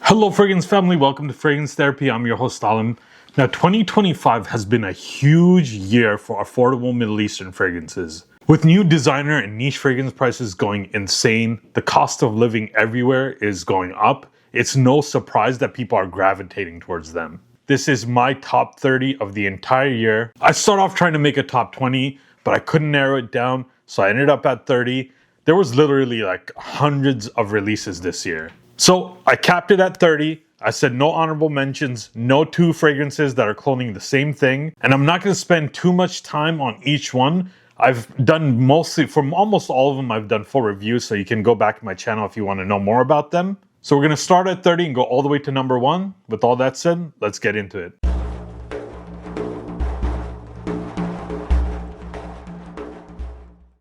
Hello Fragrance family, welcome to Fragrance Therapy. I'm your host Alim. Now 2025 has been a huge year for affordable Middle Eastern fragrances. With new designer and niche fragrance prices going insane, the cost of living everywhere is going up. It's no surprise that people are gravitating towards them. This is my top 30 of the entire year. I started off trying to make a top 20, but I couldn't narrow it down, so I ended up at 30. There was literally like hundreds of releases this year. So I capped it at 30. I said no honorable mentions, no two fragrances that are cloning the same thing. And I'm not going to spend too much time on each one. I've done mostly, from almost all of them, I've done full reviews, so you can go back to my channel if you want to know more about them. So we're going to start at 30 and go all the way to number 1. With all that said, let's get into it.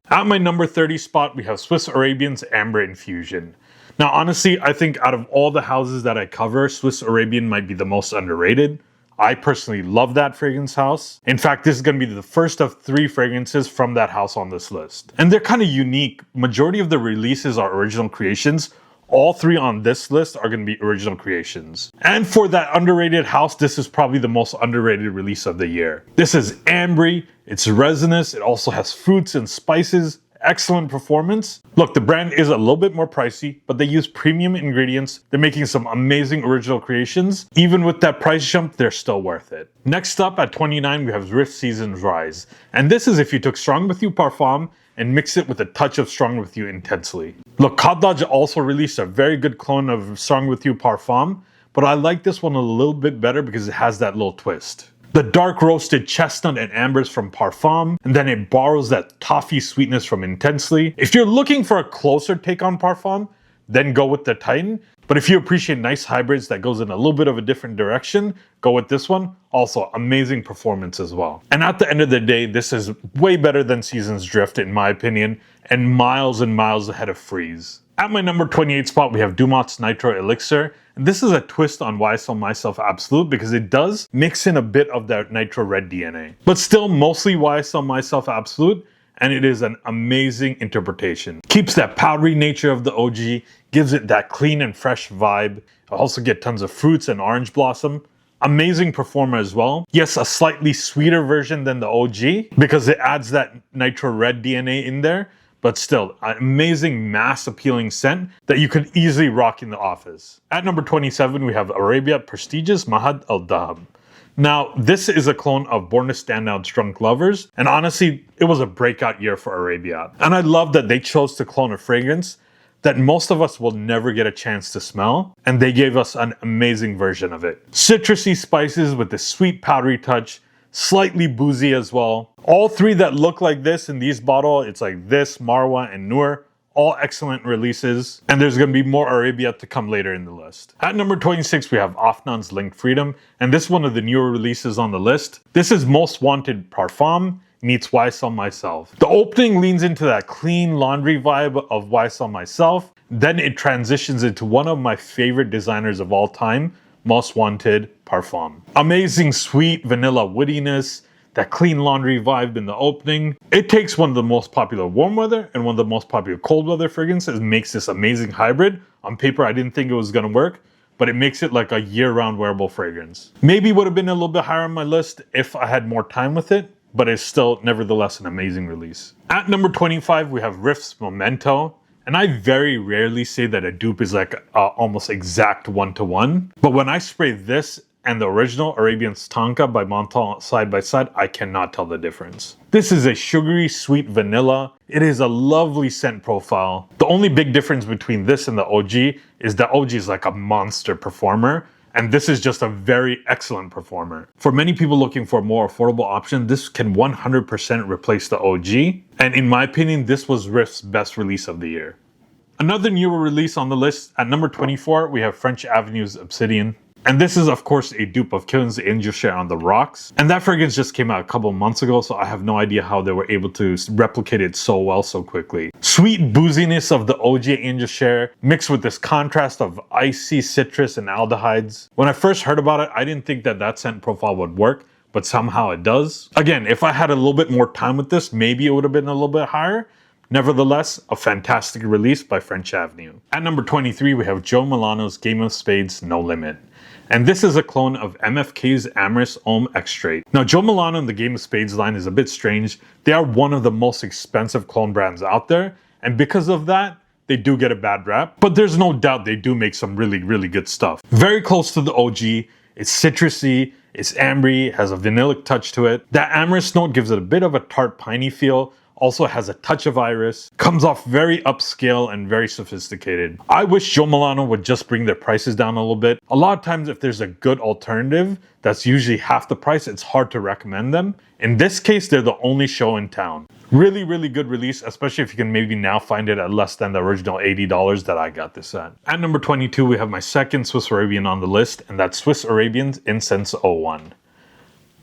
At my number 30 spot, we have Swiss Arabian's Amber Infusion. Now, honestly, I think out of all the houses that I cover, Swiss Arabian might be the most underrated. I personally love that fragrance house. In fact, this is going to be the first of 3 fragrances from that house on this list. And they're kind of unique. Majority of the releases are original creations. All 3 on this list are going to be original creations. And for that underrated house, this is probably the most underrated release of the year. This is ambery, it's resinous, it also has fruits and spices. Excellent performance. Look, the brand is a little bit more pricey, but they use premium ingredients. They're making some amazing original creations. Even with that price jump, they're still worth it. Next up at 29, we have Rift Seasons Rise. And this is if you took Strong With You Parfum and mix it with a touch of Strong With You Intensely. Look, Cottage also released a very good clone of Strong With You Parfum, but I like this one a little bit better because it has that little twist. The dark roasted chestnut and ambers from Parfum, and then it borrows that toffee sweetness from Intensely. If you're looking for a closer take on Parfum, then go with the Titan. But if you appreciate nice hybrids that goes in a little bit of a different direction, go with this one. Also, amazing performance as well. And at the end of the day, this is way better than Seasons Drift in my opinion, and miles ahead of Freeze. At my number 28 spot, we have Dumont's Nitro Elixir. And this is a twist on YSL Myself Absolute because it does mix in a bit of that Nitro Red DNA. But still mostly YSL Myself Absolute, and it is an amazing interpretation. Keeps that powdery nature of the OG, gives it that clean and fresh vibe. I also get tons of fruits and orange blossom. Amazing performer as well. Yes, a slightly sweeter version than the OG because it adds that Nitro Red DNA in there. But still, an amazing mass appealing scent that you could easily rock in the office. At number 27, we have Arabia Prestigious Mahad Al Dahab. Now, this is a clone of Born to Stand Out's Drunk Lovers, and honestly, it was a breakout year for Arabia. And I love that they chose to clone a fragrance that most of us will never get a chance to smell, and they gave us an amazing version of it. Citrusy spices with the sweet powdery touch, slightly boozy as well. All 3 that look like this in these bottles, it's like this, Marwa, and Noor, all excellent releases. And there's going to be more Arabia to come later in the list. At number 26, we have Afnan's Linked Freedom, and this is one of the newer releases on the list. This is Most Wanted Parfum meets YSL Myself. The opening leans into that clean laundry vibe of YSL Myself. Then it transitions into one of my favorite designers of all time, Most Wanted Parfum. Amazing sweet vanilla woodiness, that clean laundry vibe in the opening. It takes one of the most popular warm weather and one of the most popular cold weather fragrances and makes this amazing hybrid. On paper, I didn't think it was gonna work, but it makes it like a year-round wearable fragrance. Maybe would have been a little bit higher on my list if I had more time with it, but it's still nevertheless an amazing release. At number 25, we have Rift's Memento. And I very rarely say that a dupe is like almost exact one-to-one. But when I spray this and the original Arabian's Tonka by Montal side by side, I cannot tell the difference. This is a sugary sweet vanilla. It is a lovely scent profile. The only big difference between this and the OG is the OG is like a monster performer. And this is just a very excellent performer. For many people looking for a more affordable option, this can 100% replace the OG. And in my opinion, this was Rift's best release of the year. Another newer release on the list, at number 24, we have French Avenue's Obsidian. And this is, of course, a dupe of Killian's Angel Share on the Rocks. And that fragrance just came out a couple months ago, so I have no idea how they were able to replicate it so well so quickly. Sweet booziness of the OG Angel Share, mixed with this contrast of icy citrus and aldehydes. When I first heard about it, I didn't think that that scent profile would work, but somehow it does. Again, if I had a little bit more time with this, maybe it would have been a little bit higher. Nevertheless, a fantastic release by French Avenue. At number 23, we have Joe Milano's Game of Spades No Limit. And this is a clone of MFK's Amorous Ohm Extrait. Now, Joe Milano and the Game of Spades line is a bit strange. They are one of the most expensive clone brands out there, and because of that, they do get a bad rap. But there's no doubt they do make some really, really good stuff. Very close to the OG. It's citrusy, it's ambery, has a vanillic touch to it. That amorous note gives it a bit of a tart piney feel. Also has a touch of iris, comes off very upscale and very sophisticated. I wish Joe Milano would just bring their prices down a little bit. A lot of times if there's a good alternative that's usually half the price, it's hard to recommend them. In this case, they're the only show in town. Really, really good release, especially if you can maybe now find it at less than the original $80 that I got this at. At number 22, we have my second Swiss Arabian on the list, and that's Swiss Arabian's Incense 01.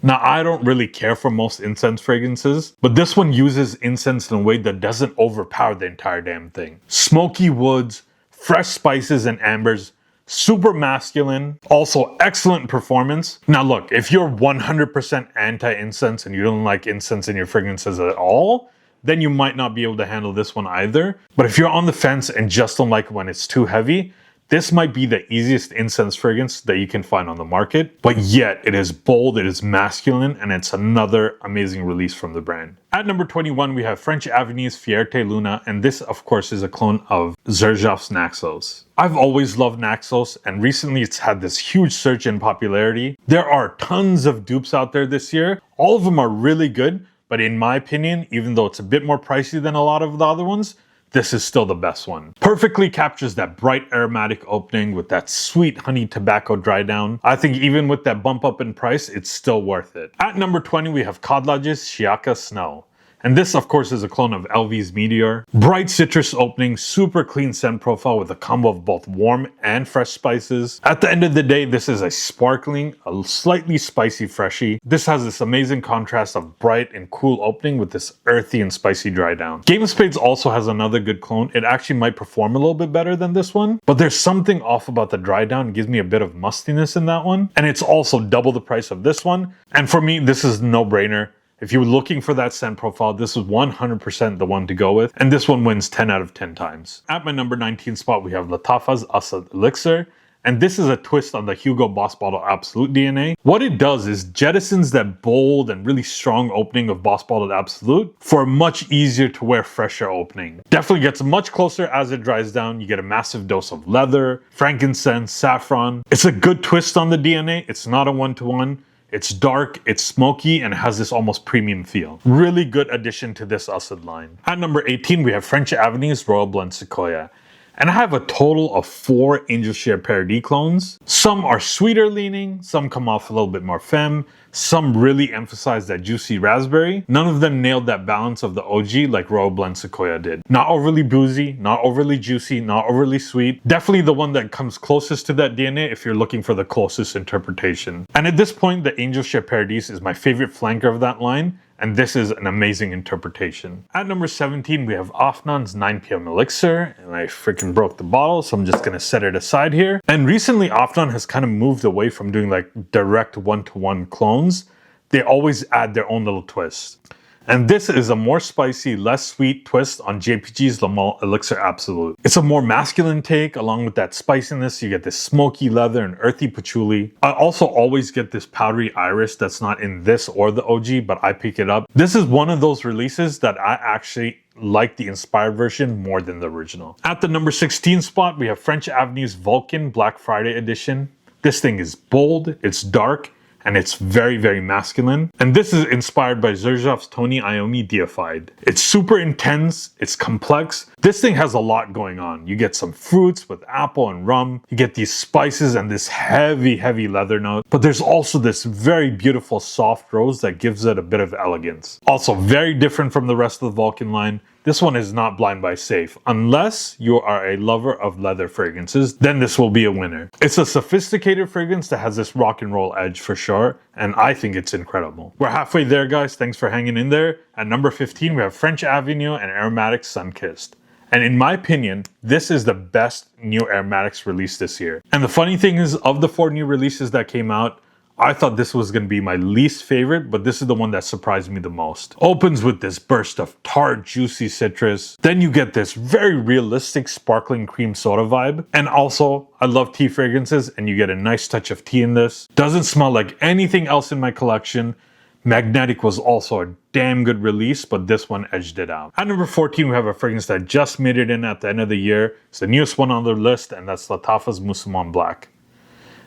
Now, I don't really care for most incense fragrances, but this one uses incense in a way that doesn't overpower the entire damn thing. Smoky woods, fresh spices and ambers, super masculine, also excellent performance. Now look, if you're 100% anti-incense and you don't like incense in your fragrances at all, then you might not be able to handle this one either. But if you're on the fence and just don't like when it's too heavy, this might be the easiest incense fragrance that you can find on the market, but yet it is bold, it is masculine, and it's another amazing release from the brand. At number 21, we have French Avenue's Fierté Luna, and this, of course, is a clone of Xerjoff's Naxos. I've always loved Naxos, and recently it's had this huge surge in popularity. There are tons of dupes out there this year. All of them are really good, but in my opinion, even though it's a bit more pricey than a lot of the other ones, this is still the best one. Perfectly captures that bright aromatic opening with that sweet honey tobacco dry down. I think even with that bump up in price, it's still worth it. At number 20, we have Kodlage's Shiaka Snow. And this, of course, is a clone of LV's Meteor. Bright citrus opening, super clean scent profile with a combo of both warm and fresh spices. At the end of the day, this is a sparkling, a slightly spicy freshie. This has this amazing contrast of bright and cool opening with this earthy and spicy dry down. Game of Spades also has another good clone. It actually might perform a little bit better than this one, but there's something off about the dry down. It gives me a bit of mustiness in that one. And it's also double the price of this one. And for me, this is a no-brainer. If you were looking for that scent profile, this is 100% the one to go with, and this one wins 10 out of 10 times. At my number 19 spot, we have Lattafa's Asad Elixir, and this is a twist on the Hugo Boss Bottle Absolute DNA. What it does is jettisons that bold and really strong opening of Boss Bottle Absolute for a much easier to wear, fresher opening. Definitely gets much closer as it dries down. You get a massive dose of leather, frankincense, saffron. It's a good twist on the DNA. It's not a one-to-one. It's dark, it's smoky, and it has this almost premium feel. Really good addition to this Asad line. At number 18, we have French Avenue's Royal Blend Sequoia. And I have a total of 4 Angel Share Paradis clones. Some are sweeter leaning, some come off a little bit more femme, some really emphasize that juicy raspberry. None of them nailed that balance of the OG like Royal Blend Sequoia did. Not overly boozy, not overly juicy, not overly sweet. Definitely the one that comes closest to that DNA if you're looking for the closest interpretation. And at this point, the Angel Share Paradis is my favorite flanker of that line, and this is an amazing interpretation. At number 17, we have Afnan's 9 PM Elixir, and I freaking broke the bottle, so I'm just gonna set it aside here. And recently, Afnan has kind of moved away from doing like direct one-to-one clones. They always add their own little twist. And this is a more spicy, less sweet twist on JPG's Le Mans Elixir Absolute. It's a more masculine take. Along with that spiciness, you get this smoky leather and earthy patchouli. I also always get this powdery iris that's not in this or the OG, but I pick it up. This is one of those releases that I actually like the inspired version more than the original. At the number 16 spot, we have French Avenue's Vulcan Black Friday edition. This thing is bold, it's dark, and it's very, very masculine. And this is inspired by Xerjoff's Tony Iommi Deified. It's super intense, it's complex. This thing has a lot going on. You get some fruits with apple and rum. You get these spices and this heavy, heavy leather note. But there's also this very beautiful soft rose that gives it a bit of elegance. Also very different from the rest of the Vulcan line. This one is not blind buy safe. Unless you are a lover of leather fragrances, then this will be a winner. It's a sophisticated fragrance that has this rock and roll edge for sure, and I think it's incredible. We're halfway there, guys. Thanks for hanging in there. At number 15, we have French Avenue and Aromatic Sunkissed. And in my opinion, this is the best new aromatics release this year. And the funny thing is, of the 4 new releases that came out, I thought this was going to be my least favorite, but this is the one that surprised me the most. Opens with this burst of tart, juicy citrus. Then you get this very realistic sparkling cream soda vibe. And also, I love tea fragrances and you get a nice touch of tea in this. Doesn't smell like anything else in my collection. Magnetic was also a damn good release, but this one edged it out. At number 14, we have a fragrance that just made it in at the end of the year. It's the newest one on the list, and that's Lattafa's Musamman Black.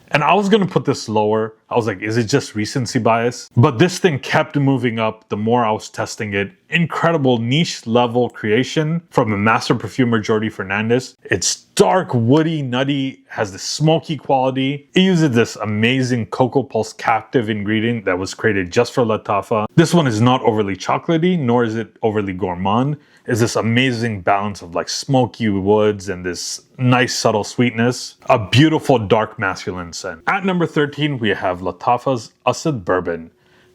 And I was going to put this lower. I was like, is it just recency bias? But this thing kept moving up the more I was testing it. Incredible niche level creation from the master perfumer Jordi Fernandez. It's dark, woody, nutty, has this smoky quality. It uses this amazing Cocoa Pulse captive ingredient that was created just for Lattafa. This one is not overly chocolatey, nor is it overly gourmand. It's this amazing balance of like smoky woods and this nice subtle sweetness. A beautiful dark masculine scent. At number 13, we have Lattafa's Asad Bourbon.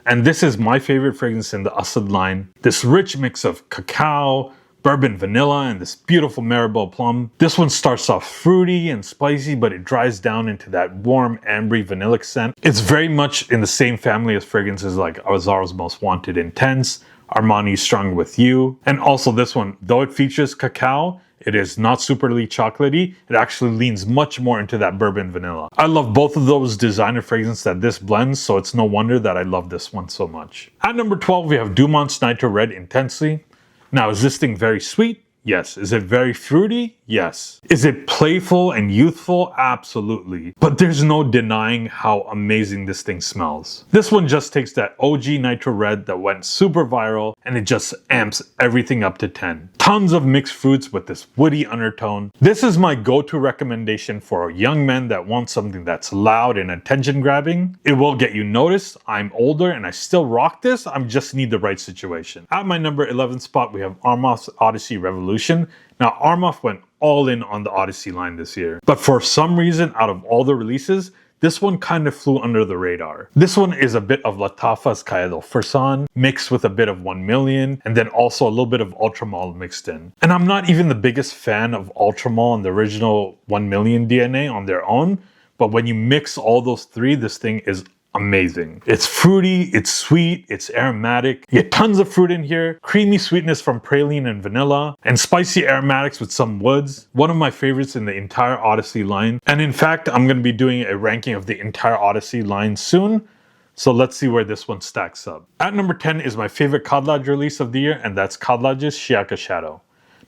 And this is my favorite fragrance in the Asad line. This rich mix of cacao, bourbon vanilla, and this beautiful Maribel plum. This one starts off fruity and spicy, but it dries down into that warm, ambery, vanillic scent. It's very much in the same family as fragrances like Azzar's Most Wanted Intense, Armani's Strong With You. And also this one, though it features cacao, it is not superly chocolatey. It actually leans much more into that bourbon vanilla. I love both of those designer fragrances that this blends, so it's no wonder that I love this one so much. At number 12, we have Dumont's Nitro Red Intensely. Now, is this thing very sweet? Yes. Is it very fruity? Yes. Is it playful and youthful? Absolutely. But there's no denying how amazing this thing smells. This one just takes that OG Nitro Red that went super viral and it just amps everything up to 10. Tons of mixed fruits with this woody undertone. This is my go-to recommendation for young men that want something that's loud and attention grabbing. It will get you noticed. I'm older and I still rock this. I just need the right situation. At my number 11 spot, we have Armaf's Odyssey Revolution. Now, Armaf went all in on the Odyssey line this year. But for some reason, out of all the releases, this one kind of flew under the radar. This one is a bit of Lattafa's Calle del Fursan mixed with a bit of 1 Million and then also a little bit of Ultramall mixed in. And I'm not even the biggest fan of Ultramall and the original 1 Million DNA on their own, but when you mix all those three, this thing is amazing. It's fruity, it's sweet, it's aromatic. You get tons of fruit in here, creamy sweetness from praline and vanilla, and spicy aromatics with some woods. One of my favorites in the entire Odyssey line. And in fact, I'm going to be doing a ranking of the entire Odyssey line soon. So let's see where this one stacks up. At number 10 is my favorite Kadlaj release of the year, and that's Kadlaj's Shiaka Shadow.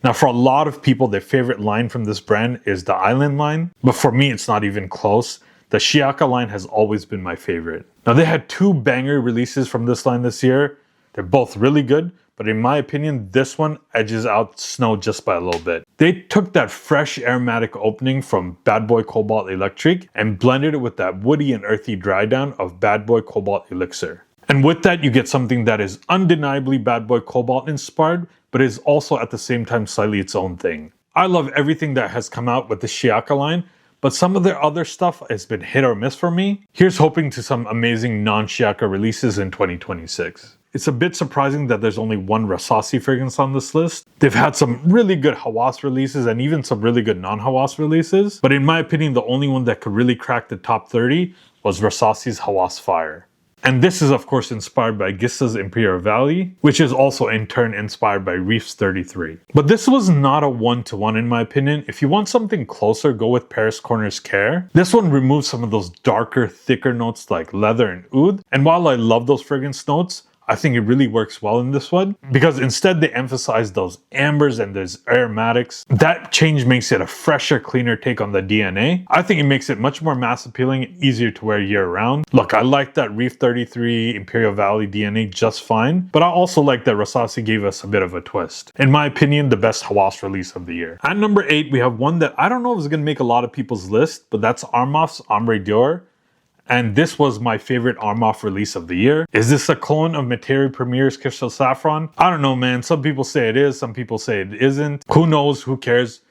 Now, for a lot of people, their favorite line from this brand is the Island line, but for me, it's not even close. The Shiaka line has always been my favorite. Now, they had 2 banger releases from this line this year. They're both really good, but in my opinion, this one edges out Snow just by a little bit. They took that fresh aromatic opening from Bad Boy Cobalt Electric and blended it with that woody and earthy dry down of Bad Boy Cobalt Elixir. And with that, you get something that is undeniably Bad Boy Cobalt inspired, but is also at the same time slightly its own thing. I love everything that has come out with the Shiaka line, but some of their other stuff has been hit or miss for me. Here's hoping to some amazing non-Shiaka releases in 2026. It's a bit surprising that there's only one Rasasi fragrance on this list. They've had some really good Hawas releases and even some really good non-Hawas releases, but in my opinion, the only one that could really crack the top 30 was Rasasi's Hawas Fire. And this is of course inspired by Gissa's Imperial Valley, which is also in turn inspired by Reef's 33. But this was not a one-to-one in my opinion. If you want something closer, go with Paris Corner's Care. This one removes some of those darker, thicker notes like leather and oud. And while I love those fragrance notes, I think it really works well in this one because instead they emphasize those ambers and those aromatics. That change makes it a fresher, cleaner take on the DNA. I think it makes it much more mass appealing, easier to wear year round. Look, I like that Reef 33 Imperial Valley DNA just fine, but I also like that Rasasi gave us a bit of a twist. In my opinion, the best Hawas release of the year. At number 8, we have one that I don't know if is going to make a lot of people's list, but that's Armaf's Ambre d'Or. And this was my favorite Armaf release of the year. Is this a clone of Metairie Premier's Crystal Saffron? I don't know, man. Some people say it is, some people say it isn't. Who knows? Who cares?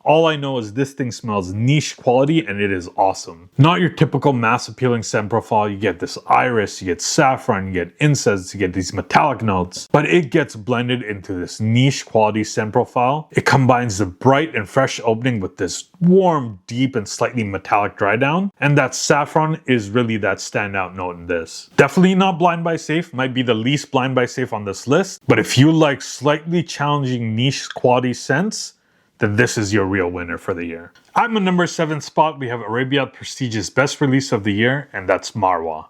All I know is this thing smells niche quality and it is awesome. Not your typical mass appealing scent profile. You get this iris, you get saffron, you get incense, you get these metallic notes, but it gets blended into this niche quality scent profile. It combines the bright and fresh opening with this warm, deep, and slightly metallic dry down, and that saffron is really that standout note in this. Definitely not blind buy safe, might be the least blind buy safe on this list, but if you like slightly challenging niche quality scents, then this is your real winner for the year. At my number 7 spot, we have Arabia Prestige's best release of the year, and that's Marwa.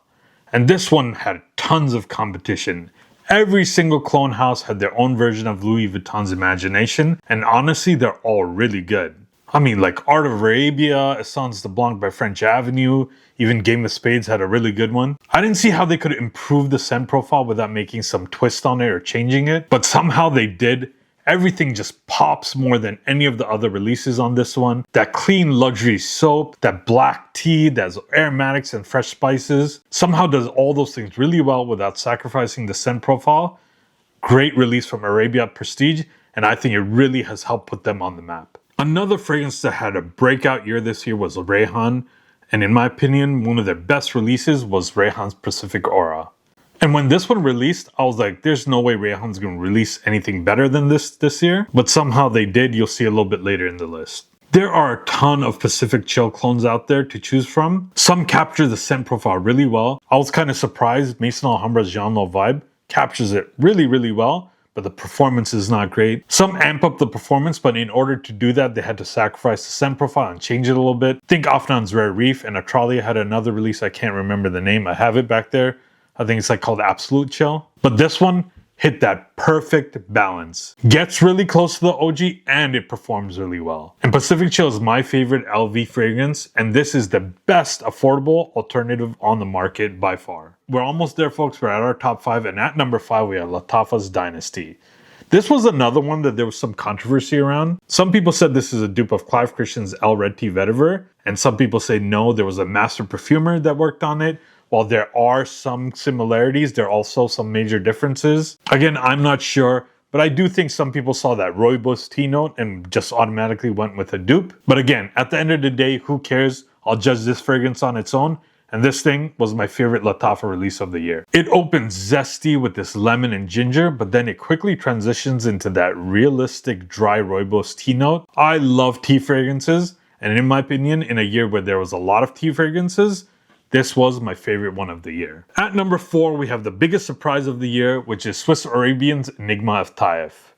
And this one had tons of competition. Every single clone house had their own version of Louis Vuitton's Imagination, and honestly, they're all really good. I mean, like Art of Arabia, Essence de Blanc by French Avenue, even Game of Spades had a really good one. I didn't see how they could improve the scent profile without making some twist on it or changing it, but somehow they did. Everything just pops more than any of the other releases on this one. That clean luxury soap, that black tea, that's aromatics and fresh spices, somehow does all those things really well without sacrificing the scent profile. Great release from Arabia Prestige, and I think it really has helped put them on the map. Another fragrance that had a breakout year this year was Rayhan, and in my opinion, one of their best releases was Rayhan's Pacific Aura. And when this one released, I was like, there's no way Rayhan's going to release anything better than this year. But somehow they did. You'll see a little bit later in the list. There are a ton of Pacific Chill clones out there to choose from. Some capture the scent profile really well. I was kind of surprised Maison Alhambra's Jean Lo vibe captures it really, really well. But the performance is not great. Some amp up the performance, but in order to do that, they had to sacrifice the scent profile and change it a little bit. Think Afnan's Rare Reef and Atralia had another release. I can't remember the name. I have it back there. I think it's like called Absolute Chill. But this one hit that perfect balance. Gets really close to the OG and it performs really well. And Pacific Chill is my favorite LV fragrance, and this is the best affordable alternative on the market by far. We're almost there, folks. We're at our top 5, and at number 5 we have Lattafa's Dynasty. This was another one that there was some controversy around. Some people said this is a dupe of Clive Christian's El Red Tea Vetiver, and some people say no, there was a master perfumer that worked on it. While there are some similarities, there are also some major differences. Again, I'm not sure, but I do think some people saw that rooibos tea note and just automatically went with a dupe. But again, at the end of the day, who cares? I'll judge this fragrance on its own. And this thing was my favorite Lattafa release of the year. It opens zesty with this lemon and ginger, but then it quickly transitions into that realistic dry rooibos tea note. I love tea fragrances, and in my opinion, in a year where there was a lot of tea fragrances, this was my favorite one of the year. At number 4, we have the biggest surprise of the year, which is Swiss Arabian's Enigma of Taif.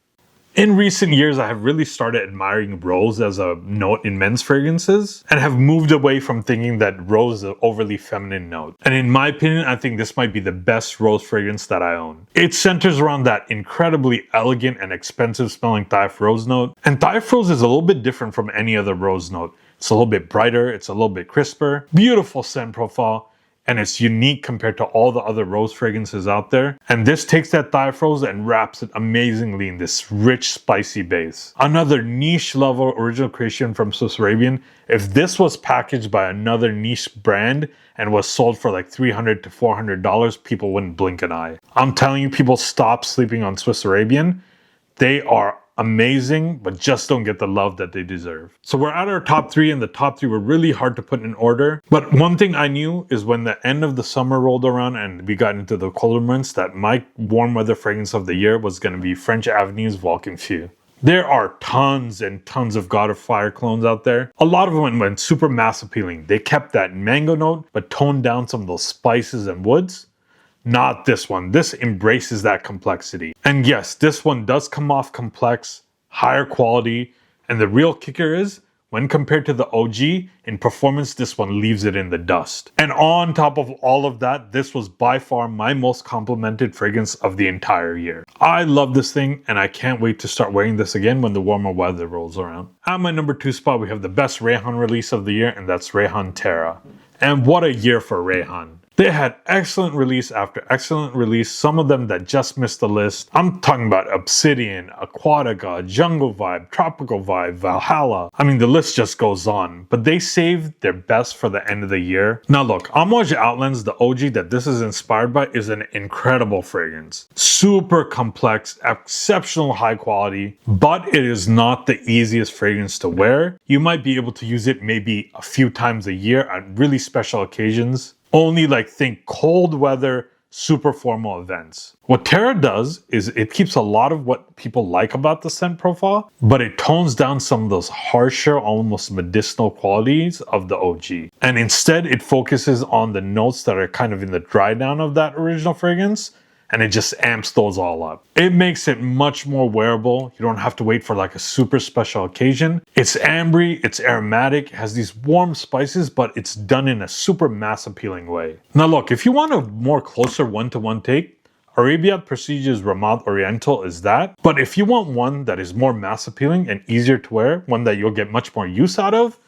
In recent years, I have really started admiring rose as a note in men's fragrances and have moved away from thinking that rose is an overly feminine note. And in my opinion, I think this might be the best rose fragrance that I own. It centers around that incredibly elegant and expensive smelling Taif rose note. And Taif rose is a little bit different from any other rose note. It's a little bit brighter, it's a little bit crisper, beautiful scent profile, and it's unique compared to all the other rose fragrances out there. And this takes that Taif rose and wraps it amazingly in this rich, spicy base. Another niche level original creation from Swiss Arabian. If this was packaged by another niche brand and was sold for like $300 to $400, people wouldn't blink an eye. I'm telling you, people stop sleeping on Swiss Arabian. They are amazing, but just don't get the love that they deserve. So we're at our top 3, and the top 3 were really hard to put in order. But one thing I knew is when the end of the summer rolled around and we got into the colder months, that my warm weather fragrance of the year was going to be French Avenue's Vulcan Few. There are tons and tons of God of Fire clones out there. A lot of them went super mass appealing. They kept that mango note, but toned down some of those spices and woods. Not this one. This embraces that complexity. And yes, this one does come off complex, higher quality, and the real kicker is, when compared to the OG, in performance, this one leaves it in the dust. And on top of all of that, this was by far my most complimented fragrance of the entire year. I love this thing, and I can't wait to start wearing this again when the warmer weather rolls around. At my number 2 spot, we have the best Rayhan release of the year, and that's Rayhan Terra. And what a year for Rayhan. They had excellent release after excellent release, some of them that just missed the list. I'm talking about Obsidian, Aquatica, Jungle Vibe, Tropical Vibe, Valhalla. I mean, the list just goes on, but they saved their best for the end of the year. Now look, Amouage Outlands, the OG that this is inspired by, is an incredible fragrance. Super complex, exceptional high quality, but it is not the easiest fragrance to wear. You might be able to use it maybe a few times a year on really special occasions. Only like think cold weather, super formal events. What Terra does is it keeps a lot of what people like about the scent profile, but it tones down some of those harsher, almost medicinal qualities of the OG. And instead it focuses on the notes that are kind of in the dry down of that original fragrance, and it just amps those all up. It makes it much more wearable. You don't have to wait for like a super special occasion. It's ambery, it's aromatic, has these warm spices, but it's done in a super mass appealing way. Now look, if you want a more closer one-to-one take, Arabia Prestige's Ramad Oriental is that. But if you want one that is more mass appealing and easier to wear, one that you'll get much more use out of,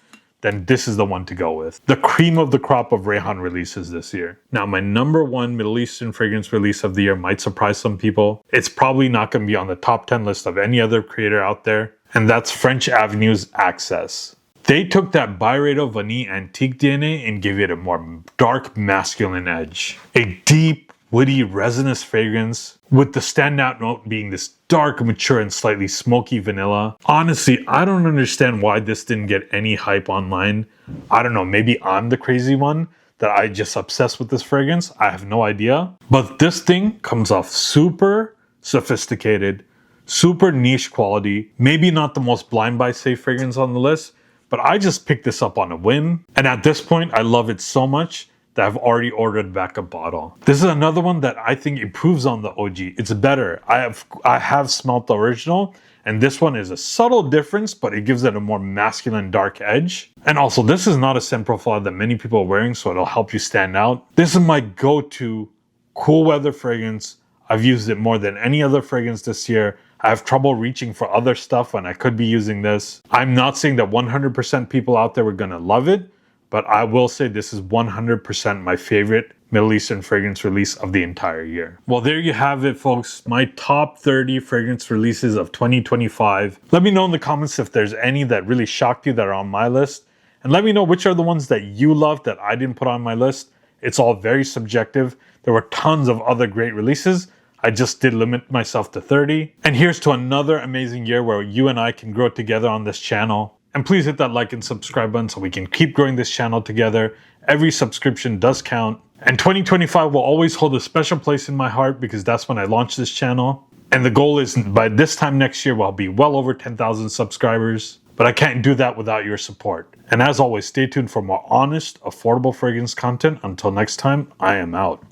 then this is the one to go with. The cream of the crop of Rayhan releases this year. Now, my number one Middle Eastern fragrance release of the year might surprise some people. It's probably not going to be on the top 10 list of any other creator out there, and that's French Avenue's Access. They took that Byredo Vanille Antique DNA and gave it a more dark masculine edge. A deep, woody, resinous fragrance with the standout note being this dark, mature, and slightly smoky vanilla. Honestly, I don't understand why this didn't get any hype online. I don't know, maybe I'm the crazy one that I just obsessed with this fragrance. I have no idea. But this thing comes off super sophisticated, super niche quality. Maybe not the most blind buy safe fragrance on the list, but I just picked this up on a whim. And at this point, I love it so much that I've already ordered back a bottle. This is another one that I think improves on the OG. It's better. I have smelt the original, and this one is a subtle difference, but it gives it a more masculine dark edge. And also, this is not a scent profile that many people are wearing, so it'll help you stand out. This is my go-to cool weather fragrance. I've used it more than any other fragrance this year. I have trouble reaching for other stuff when I could be using this. I'm not saying that 100% people out there are gonna love it, but I will say this is 100% my favorite Middle Eastern fragrance release of the entire year. Well, there you have it, folks. My top 30 fragrance releases of 2025. Let me know in the comments if there's any that really shocked you that are on my list. And let me know which are the ones that you loved that I didn't put on my list. It's all very subjective. There were tons of other great releases. I just did limit myself to 30. And here's to another amazing year where you and I can grow together on this channel. And please hit that like and subscribe button so we can keep growing this channel together. Every subscription does count. And 2025 will always hold a special place in my heart because that's when I launched this channel. And the goal is by this time next year, we'll be well over 10,000 subscribers. But I can't do that without your support. And as always, stay tuned for more honest, affordable fragrance content. Until next time, I am out.